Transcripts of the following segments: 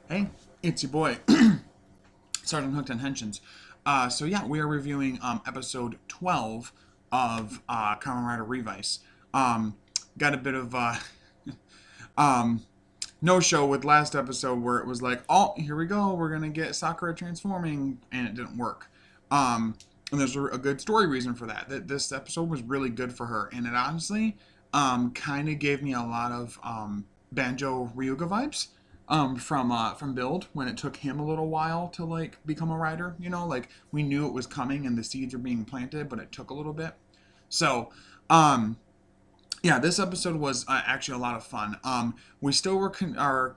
Hey, it's your boy, Sergeant Hooked on Henshins. So yeah, we are reviewing episode 12 of Kamen Rider Revice. Um, got a bit of um, no show with last episode where it was like, oh, here we go, we're gonna get Sakura transforming, and it didn't work. And there's a good story reason for that. That this episode was really good for her, and it honestly kind of gave me a lot of Banjo Ryuga vibes from Build when it took him a little while to like become a rider. You know, like we knew it was coming and the seeds were being planted, but it took a little bit. So, um, yeah, this episode was actually a lot of fun. We still are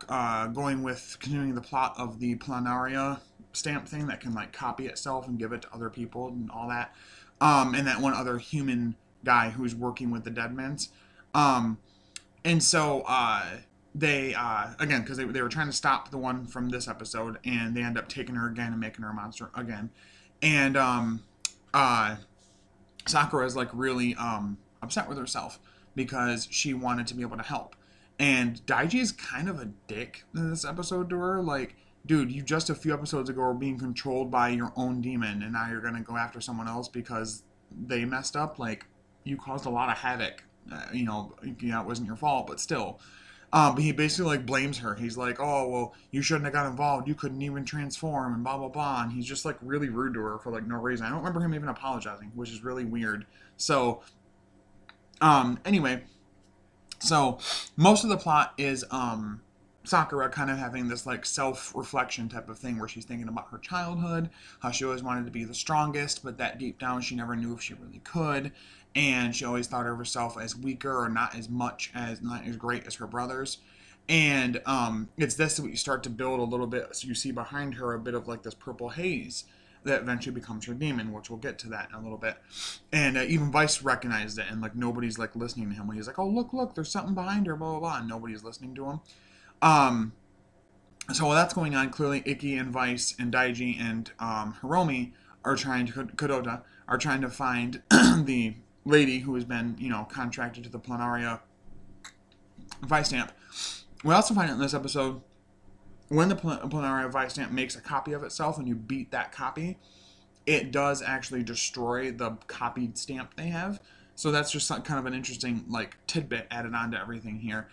going with continuing the plot of the Planaria stamp thing that can like copy itself and give it to other people and all that. And that one other human guy who's working with the Deadmans. Um, and so they again because they were trying to stop the one from this episode, and they end up taking her again and making her a monster again. And uh, Sakura is like really upset with herself because she wanted to be able to help. And Daiji is kind of a dick in this episode to her. Like, dude, you just a few episodes ago were being controlled by your own demon, and now you're gonna go after someone else because they messed up. Like, you caused a lot of havoc. It wasn't your fault, but still. But he basically like blames her. He's like, "Oh well, you shouldn't have got involved. You couldn't even transform, and blah blah blah." And he's just like really rude to her for like no reason. I don't remember him even apologizing, which is really weird. So, anyway, so most of the plot is Sakura kind of having this like self-reflection type of thing where she's thinking about her childhood, how she always wanted to be the strongest, but that deep down she never knew if she really could, and she always thought of herself as weaker or not as great as her brothers. And it's this that you start to build a little bit, so you see behind her a bit of like this purple haze that eventually becomes her demon, which we'll get to that in a little bit. And even Vice recognized it, and like nobody's like listening to him when he's like, "Oh look, there's something behind her," blah blah blah, and nobody's listening to him. Um, so while that's going on, clearly Ikki and Vice and Daiji and Hiromi are trying to Kodota are trying to find the lady who has been contracted to the Planaria Vice stamp. We also find out in this episode when the Planaria Vice stamp makes a copy of itself and you beat that copy, it does actually destroy the copied stamp they have. So that's just kind of an interesting like tidbit added on to everything here.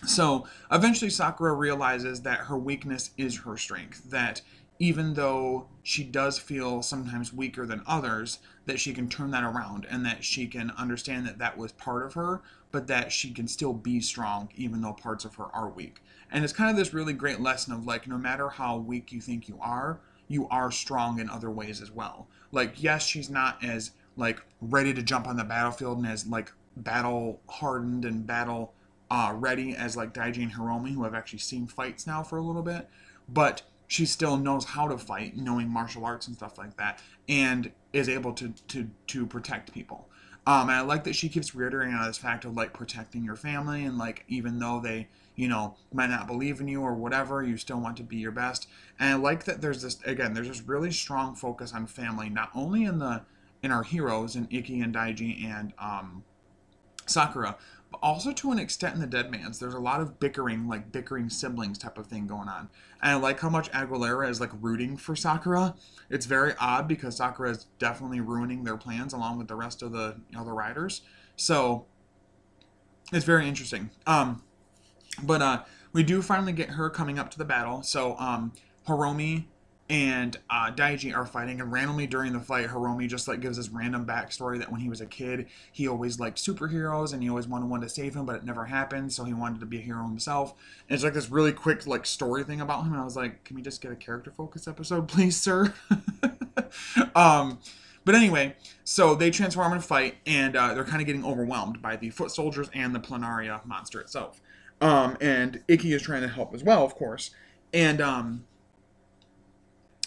So eventually Sakura realizes that her weakness is her strength, that even though she does feel sometimes weaker than others, that she can turn that around and that she can understand that that was part of her, but that she can still be strong even though parts of her are weak. And it's kind of this really great lesson of like, no matter how weak you are strong in other ways as well. Like, yes, she's not as like ready to jump on the battlefield and as like battle hardened and battle ready as like Daiji and Hiromi, who have actually seen fights now for a little bit, but she still knows how to fight, knowing martial arts and stuff like that, and is able to protect people. And I like that she keeps reiterating on this fact of like protecting your family, and like even though they might not believe in you or whatever, you still want to be your best. And I like that there's this really strong focus on family, not only in our heroes in Ikki and Daiji and Sakura, but also to an extent in the Deadmans. There's a lot of bickering, like bickering siblings type of thing going on. And I like how much Aguilera is like rooting for Sakura. It's very odd because Sakura is definitely ruining their plans along with the rest of the other riders. So it's very interesting. But we do finally get her coming up to the battle. So Hiromi and Daiji are fighting, and randomly during the fight, Hiromi just like gives this random backstory that when he was a kid, he always liked superheroes and he always wanted one to save him, but it never happened. So he wanted to be a hero himself. And it's like this really quick like story thing about him. And I was like, can we just get a character focus episode, please, sir? um, but anyway, so they transform and fight, and they're kind of getting overwhelmed by the foot soldiers and the Planaria monster itself. And Ikki is trying to help as well, of course. And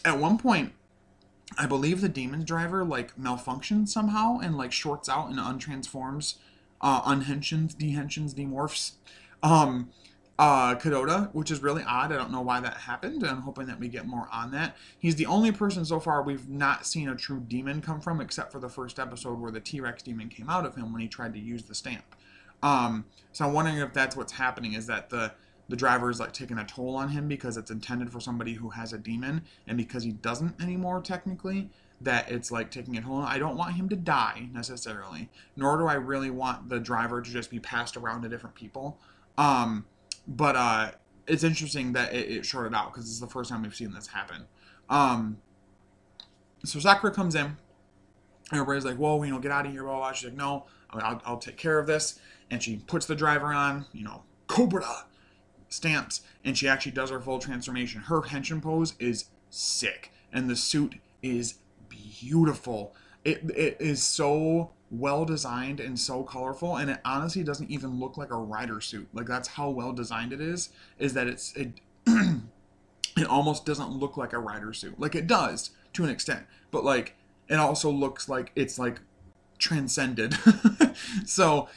at one point, I believe the demon driver like malfunctions somehow and like shorts out and untransforms, unhensions, dehensions, demorphs, um, Kadota, which is really odd. I don't know why that happened. I'm hoping that we get more on that. He's the only person so far we've not seen a true demon come from, except for the first episode where the T-Rex demon came out of him when he tried to use the stamp. So I'm wondering if that's what's happening, is that the driver is like taking a toll on him because it's intended for somebody who has a demon, and because he doesn't anymore technically, that it's like taking a toll. I don't want him to die necessarily, nor do I really want the driver to just be passed around to different people. But it's interesting that it shorted out because this is the first time we've seen this happen. So Sakura comes in. Everybody's like, whoa, get out of here, blah, blah. She's like, no, I'll take care of this. And she puts the driver on, Cobra stamps, and she actually does her full transformation. Her henshin pose is sick, and the suit is beautiful. It is so well designed and so colorful, and it honestly doesn't even look like a rider suit. Like, that's how well designed it is that it almost doesn't look like a rider suit. Like, it does to an extent, but like it also looks like it's like transcended. So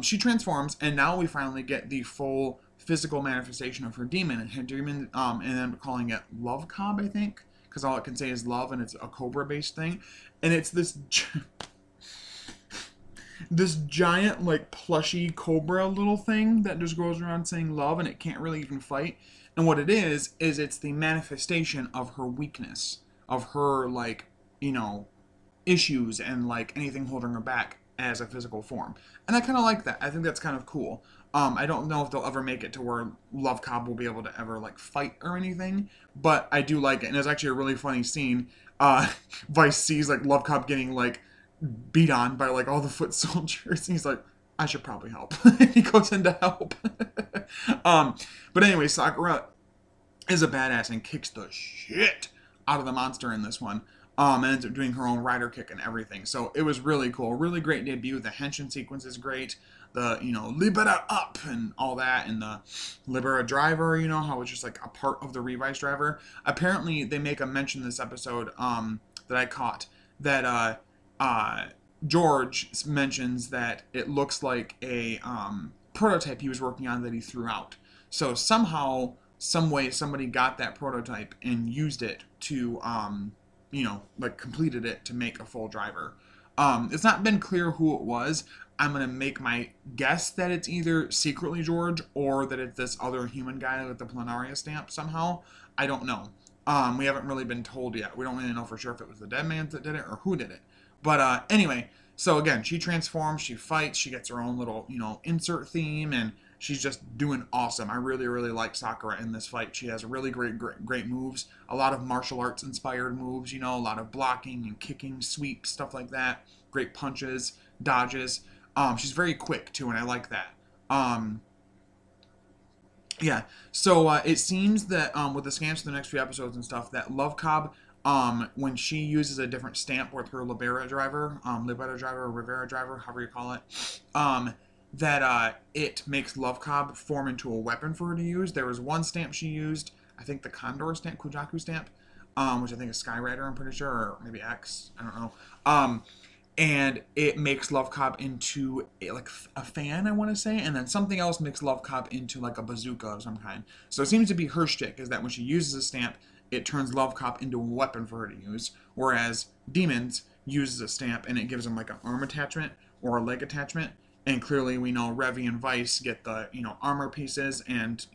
she transforms, and now we finally get the full physical manifestation of her demon. And her demon, and I'm calling it Love Cob, I think, because all it can say is love, and it's a cobra based thing, and it's this this giant like plushy cobra little thing that just goes around saying love, and it can't really even fight. And what it is it's the manifestation of her weakness, of her like issues, and like anything holding her back as a physical form. And I kind of like that. I think that's kind of cool. I don't know if they'll ever make it to where Love Cobb will be able to ever like fight or anything, but I do like it. And it's actually a really funny scene. Vice sees like Love Cobb getting like beat on by like all the foot soldiers, and he's like, I should probably help. He goes in to help. But anyway, Sakura is a badass and kicks the shit out of the monster in this one. And ends up doing her own rider kick and everything. So it was really cool. Really great debut. The henshin sequence is great. The, LIBERA up and all that. And the LIBERA driver, how it's just like a part of the Revice driver. Apparently, they make a mention in this episode that I caught that George mentions that it looks like a prototype he was working on that he threw out. So somehow, some way, somebody got that prototype and used it to... like completed it to make a full driver. It's not been clear who it was. I'm going to make my guess that it's either secretly George or that it's this other human guy with the Planaria stamp somehow. I don't know. We haven't really been told yet. We don't really know for sure if it was the dead man that did it or who did it. But anyway, so again, she transforms, she fights, she gets her own little, insert theme, and she's just doing awesome. I really, really like Sakura in this fight. She has really great moves. A lot of martial arts inspired moves, a lot of blocking and kicking, sweeps, stuff like that. Great punches, dodges. She's very quick too, and I like that. Yeah, so it seems that with the scans for the next few episodes and stuff, that Love Cobb, when she uses a different stamp with her LIBERA driver, or Rivera driver, however you call it, that it makes Love Cobb form into a weapon for her to use. There was one stamp she used, I think the Condor stamp, Kujaku stamp, which I think is Skyrider, I'm pretty sure, or maybe X, I don't know. And it makes Love Cobb into like a fan, I want to say, and then something else makes Love Cobb into like a bazooka of some kind. So it seems to be her shtick, is that when she uses a stamp, it turns Love Cobb into a weapon for her to use, whereas Demons uses a stamp and it gives them like an arm attachment or a leg attachment. And clearly we know Revi and Vice get the, armor pieces, and,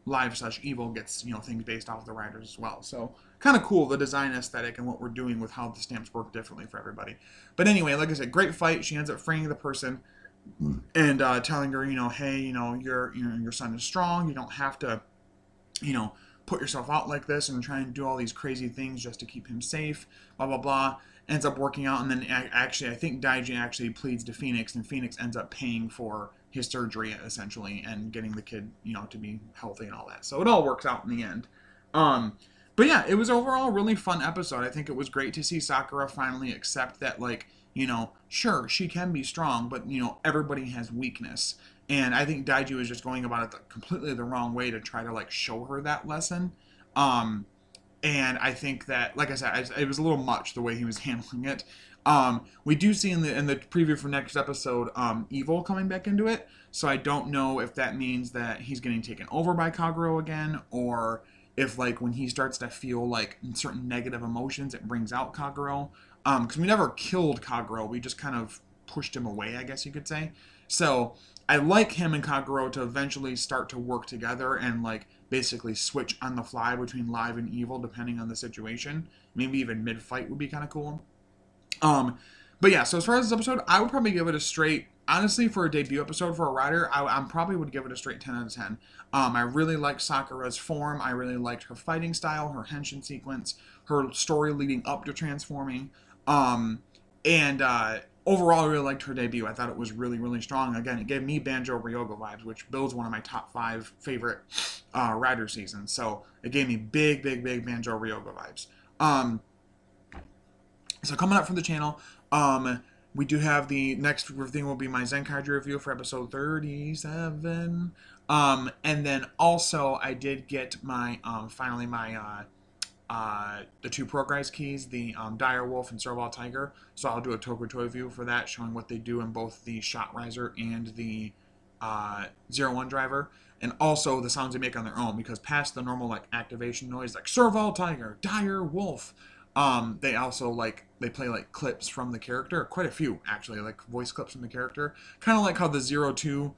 Live/Evil gets, things based off the riders as well. So kind of cool, the design aesthetic and what we're doing with how the stamps work differently for everybody. But anyway, like I said, great fight. She ends up freeing the person and telling her, hey, your son is strong. You don't have to, put yourself out like this and try and do all these crazy things just to keep him safe, blah, blah, blah. Ends up working out, and then actually I think Daiji actually pleads to Phoenix, and Phoenix ends up paying for his surgery essentially and getting the kid, to be healthy and all that. So it all works out in the end. But yeah, it was overall a really fun episode. I think it was great to see Sakura finally accept that, like, sure, she can be strong, but, everybody has weakness. And I think Daiji was just going about it completely the wrong way to try to, like, show her that lesson. And I think that, like I said, it was a little much the way he was handling it. We do see in the preview for next episode, Evil coming back into it. So I don't know if that means that he's getting taken over by Kagero again, or if, like, when he starts to feel, like, certain negative emotions, it brings out Kagero. Because we never killed Kagero. We just kind of pushed him away, I guess you could say. So I like him and Kaguro to eventually start to work together and like basically switch on the fly between live and evil depending on the situation. Maybe even mid fight would be kind of cool. Um, but yeah, so as far as this episode, I would probably give it a straight. Honestly, for a debut episode for a writer, I probably would give it a straight 10 out of 10. I really liked Sakura's form. I really liked her fighting style, her henshin sequence, her story leading up to transforming. And overall, I really liked her debut. I thought it was really, really strong. Again, it gave me Banjo Ryoga vibes, which builds one of my top 5 favorite rider seasons. So it gave me big, big, big Banjo Ryoga vibes. So coming up from the channel, we do have the next thing will be my Zenkaiju review for episode 37. And then also I did get my finally my the 2 progress keys, the Dire Wolf and Serval Tiger. So I'll do a Tokuto review for that, showing what they do in both the Shot Riser and the 01 driver, and also the sounds they make on their own, because past the normal like activation noise like Serval Tiger, Dire Wolf, they also like they play like clips from the character, quite a few actually, like voice clips from the character, kind of like how the 02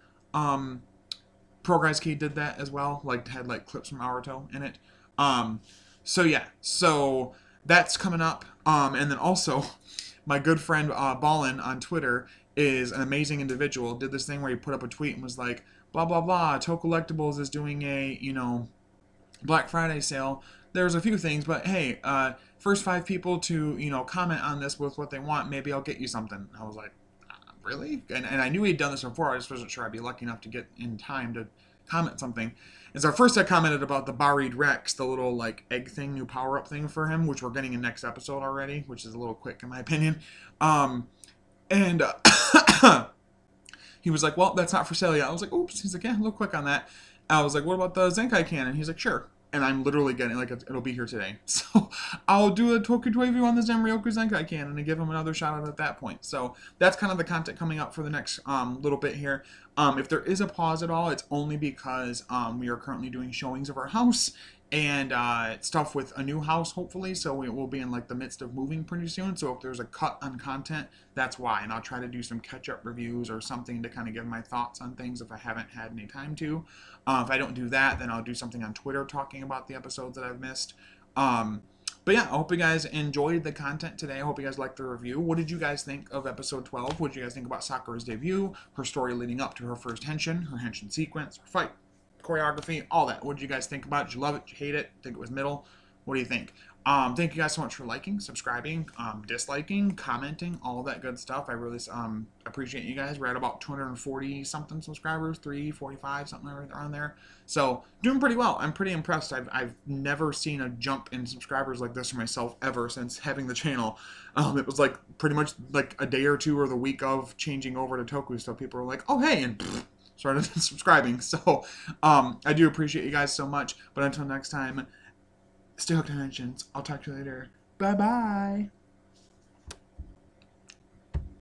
progress key did that as well, like had like clips from Naruto in it. So yeah, so that's coming up. And then also, my good friend Ballin on Twitter is an amazing individual. Did this thing where he put up a tweet and was like, blah blah blah, Toe Collectibles is doing a Black Friday sale. There's a few things, but hey, first 5 people to comment on this with what they want, maybe I'll get you something. I was like, really? And I knew he'd done this before. I just wasn't sure I'd be lucky enough to get in time to comment something. And so first I commented about the Buried Rex, the little like egg thing, new power up thing for him, which we're getting in next episode already, which is a little quick in my opinion. And he was like, well, that's not for sale yet. I was like, oops. He's like, yeah, a little quick on that. I was like, what about the Zenkai cannon? He's like, sure. And I'm literally getting, like, it'll be here today. So I'll do a Tokuto review on the Zenryoku Zenkai cannon and give him another shout out at that point. So that's kind of the content coming up for the next little bit here. If there is a pause at all, it's only because we are currently doing showings of our house and stuff with a new house, hopefully. So we will be in like the midst of moving pretty soon. So if there's a cut on content, that's why. And I'll try to do some catch-up reviews or something to kind of give my thoughts on things if I haven't had any time to. If I don't do that, then I'll do something on Twitter talking about the episodes that I've missed. But yeah, I hope you guys enjoyed the content today. I hope you guys liked the review. What did you guys think of episode 12? What did you guys think about Sakura's debut, her story leading up to her first henshin, her henshin sequence, her fight, choreography, all that? What did you guys think about it? Did you love it? Did you hate it? Think it was middle? What do you think? Thank you guys so much for liking, subscribing, disliking, commenting, all that good stuff. I really appreciate you guys. We're at about 240 something subscribers, 345 something around there. So doing pretty well. I'm pretty impressed. I've never seen a jump in subscribers like this for myself ever since having the channel. It was like pretty much like a day or two or the week of changing over to Toku, so people were like, oh hey, and pfft, started subscribing. So I do appreciate you guys so much. But until next time, stay hooked on henshin. I'll talk to you later. Bye-bye.